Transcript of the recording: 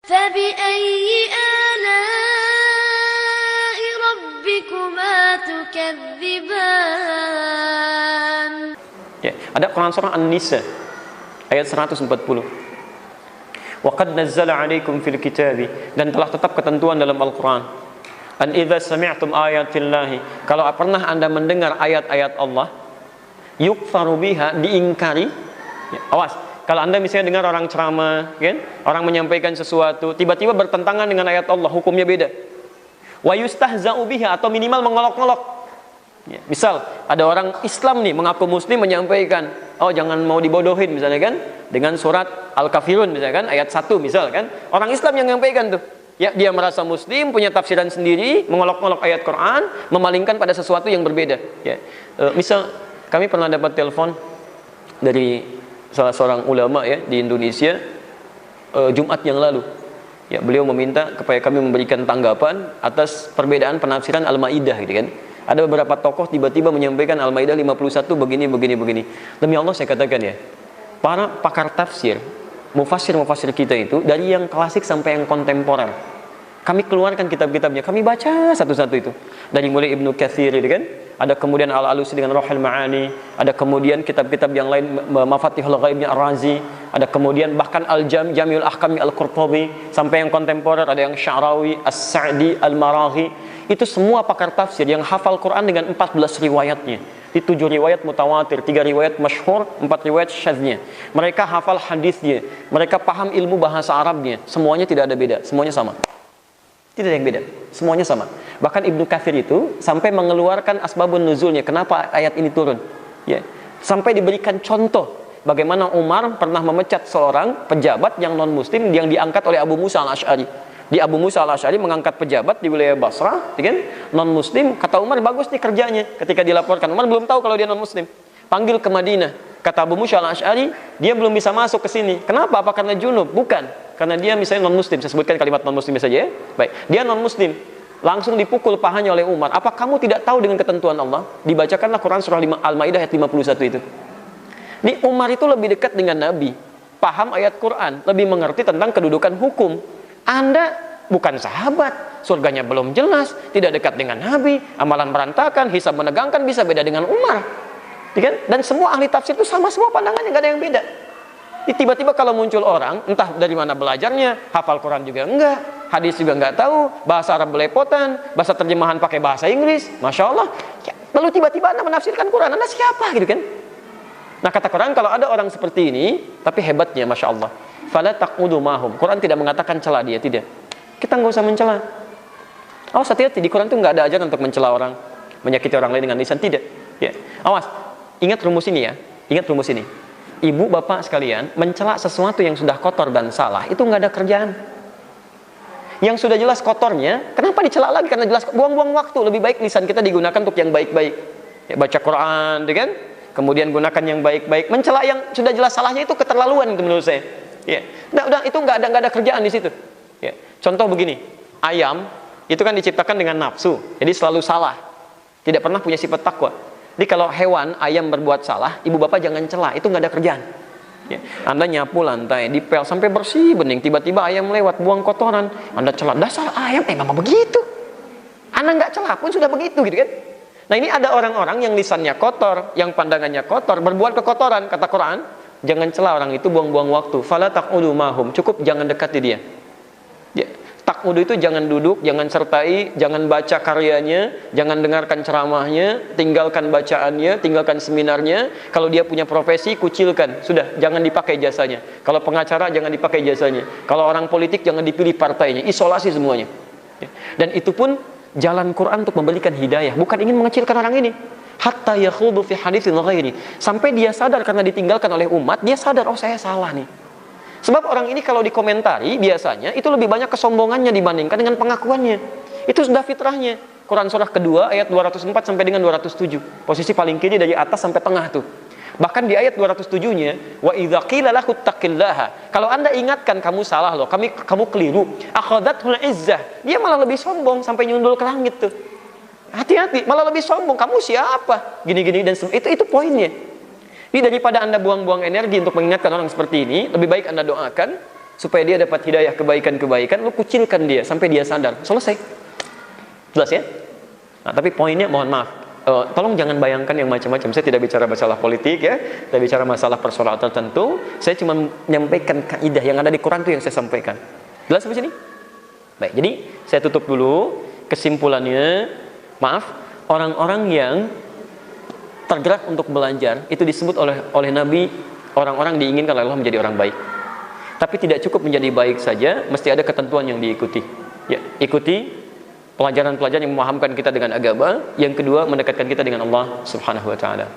فبأي آلاء ربكما تكذبان. Ya, ada Quran surah An-Nisa ayat 140. Wa qad nazzala 'alaikum fil kitabi, dan telah tetap ketentuan dalam Al-Qur'an. An idza sami'tum ayatillahi, kalau pernah Anda mendengar ayat-ayat Allah, yukfaru biha, diingkari. Ya, awas, kalau Anda misalnya dengar orang ceramah, kan? Orang menyampaikan sesuatu, tiba-tiba bertentangan dengan ayat Allah, hukumnya beda. Wa yustahza'u biha, atau minimal mengolok-ngolok. Ya, misal ada orang Islam nih mengaku muslim menyampaikan, oh jangan mau dibodohin misalnya kan, dengan surat Al-Kafirun misalnya kan, ayat 1 misal kan. Orang Islam yang menyampaikan tuh. Ya, dia merasa muslim, punya tafsiran sendiri, mengolok-ngolok ayat Quran, memalingkan pada sesuatu yang berbeda. Ya. Misal kami pernah dapat telepon dari salah seorang ulama ya di Indonesia Jumat yang lalu. Ya, beliau meminta supaya kami memberikan tanggapan atas perbedaan penafsiran Al-Maidah gitu kan. Ada beberapa tokoh tiba-tiba menyampaikan Al-Maidah 51 begini. Demi Allah saya katakan ya, para pakar tafsir, mufassir kita itu dari yang klasik sampai yang kontemporer, kami keluarkan kitab-kitabnya, kami baca satu-satu itu. Dari mulai Ibnu Katsir itu kan, ada kemudian Al-Alusi dengan Ruhul Ma'ani, ada kemudian kitab-kitab yang lain Mafatihul Ghaibnya Ar-Razi, ada kemudian bahkan Jami'ul Ahkam Al-Qurtubi, sampai yang kontemporer ada yang Sya'rawi, As-Sa'di, Al-Maraghi. Itu semua pakar tafsir yang hafal Quran dengan 14 riwayatnya. Di 7 riwayat mutawatir, 3 riwayat masyhur, 4 riwayat syadznya. Mereka hafal hadisnya, mereka paham ilmu bahasa Arabnya. Semuanya tidak ada beda, semuanya sama. Tidak ada yang beda, semuanya sama. Bahkan Ibnu Katsir itu sampai mengeluarkan asbabun nuzulnya, kenapa ayat ini turun. Ya. Sampai diberikan contoh bagaimana Umar pernah memecat seorang pejabat yang non muslim yang diangkat oleh Abu Musa al-Asy'ari. Di Abu Musa al-Asy'ari mengangkat pejabat di wilayah Basrah, kan? Non muslim, kata Umar bagus nih kerjanya. Ketika dilaporkan, Umar belum tahu kalau dia non muslim. Panggil ke Madinah. Kata Abu Musa al-Asy'ari, dia belum bisa masuk ke sini. Kenapa? Apa karena junub? Bukan. Karena dia misalnya non muslim. Saya sebutkan kalimat non muslim saja ya. Baik. Dia non muslim. Langsung dipukul pahanya oleh Umar. Apa kamu tidak tahu dengan ketentuan Allah? Dibacakanlah Quran surah Al-Maidah ayat 51 itu. Ini Umar itu lebih dekat dengan Nabi, paham ayat Quran, lebih mengerti tentang kedudukan hukum. Anda bukan sahabat, surganya belum jelas, tidak dekat dengan Nabi, amalan berantakan, hisab menegangkan, bisa beda dengan Umar. Dan semua ahli tafsir itu sama semua pandangannya, nggak ada yang beda. Tiba-tiba kalau muncul orang, entah dari mana belajarnya, hafal Quran juga enggak, hadis juga enggak tahu, bahasa Arab belepotan, bahasa terjemahan pakai bahasa Inggris, Masya Allah. Ya, lalu tiba-tiba Anda menafsirkan Quran, Anda siapa gitu kan? Nah kata Quran, kalau ada orang seperti ini, tapi hebatnya Masya Allah, fala taqudu mahum. Quran tidak mengatakan cela dia, tidak. Kita nggak usah mencela. Awas, hati-hati, di Quran itu nggak ada ajaran untuk mencela orang, menyakiti orang lain dengan lisan, tidak. Ya. Awas, ingat rumus ini ya, ingat rumus ini. Ibu bapak sekalian, mencela sesuatu yang sudah kotor dan salah itu nggak ada kerjaan. Yang sudah jelas kotornya, kenapa dicela lagi? Karena jelas buang-buang waktu. Lebih baik lisan kita digunakan untuk yang baik-baik. Ya, baca Quran, kan? Kemudian gunakan yang baik-baik. Mencela yang sudah jelas salahnya itu keterlaluan menurut saya. Ya, udah itu nggak ada kerjaan di situ. Ya. Contoh begini, ayam itu kan diciptakan dengan nafsu, jadi selalu salah, tidak pernah punya sifat takwa. Jadi kalau hewan ayam berbuat salah, ibu bapak jangan celah, itu nggak ada kerjaan. Ya. Anda nyapu lantai, dipel sampai bersih bening, tiba-tiba ayam lewat buang kotoran, Anda celah, dasar ayam, memang begitu. Anda nggak celah pun sudah begitu, gitu kan? Nah ini ada orang-orang yang lisannya kotor, yang pandangannya kotor, berbuat kekotoran. Kata Quran, jangan celah orang itu, buang-buang waktu. Fala taqudu mahum, cukup jangan dekati dia. Ya. Taqudu itu jangan duduk, jangan sertai, jangan baca karyanya, jangan dengarkan ceramahnya, tinggalkan bacaannya, tinggalkan seminarnya. Kalau dia punya profesi, kucilkan. Sudah, jangan dipakai jasanya. Kalau pengacara, jangan dipakai jasanya. Kalau orang politik, jangan dipilih partainya. Isolasi semuanya. Ya. Dan itu pun jalan Quran untuk memberikan hidayah, bukan ingin mengecilkan orang ini. Hatta yakhudu fi haditsin ghairi, sampai dia sadar karena ditinggalkan oleh umat, dia sadar, oh saya salah nih. Sebab orang ini kalau dikomentari biasanya itu lebih banyak kesombongannya dibandingkan dengan pengakuannya. Itu sudah fitrahnya. Quran surah kedua ayat 204 sampai dengan 207. Posisi paling kiri dari atas sampai tengah tuh. Bahkan di ayat 207-nya, wa idza qila lahu taqillaha. Kalau Anda ingatkan kamu salah loh, kamu keliru. Akhadathul izzah. Dia malah lebih sombong sampai nyundul ke langit tuh. Hati-hati, malah lebih sombong. Kamu siapa? Gini-gini dan itu poinnya. Ini daripada Anda buang-buang energi untuk mengingatkan orang seperti ini, lebih baik Anda doakan supaya dia dapat hidayah kebaikan-kebaikan, lu kucilkan dia sampai dia sadar. Selesai. Jelas ya? Nah, tapi poinnya mohon maaf, tolong jangan bayangkan yang macam-macam. Saya tidak bicara masalah politik ya, tidak bicara masalah persoalan tertentu. Saya cuma menyampaikan kaidah yang ada di Quran itu yang saya sampaikan. Jelas sampai sini? Baik, jadi saya tutup dulu. Kesimpulannya, maaf, orang-orang yang tergerak untuk belajar itu disebut oleh Nabi, orang-orang diinginkan oleh Allah menjadi orang baik. Tapi tidak cukup menjadi baik saja, mesti ada ketentuan yang diikuti. Ya, ikuti pelajaran-pelajaran yang memahamkan kita dengan agama. Yang kedua, mendekatkan kita dengan Allah Subhanahu wa taala.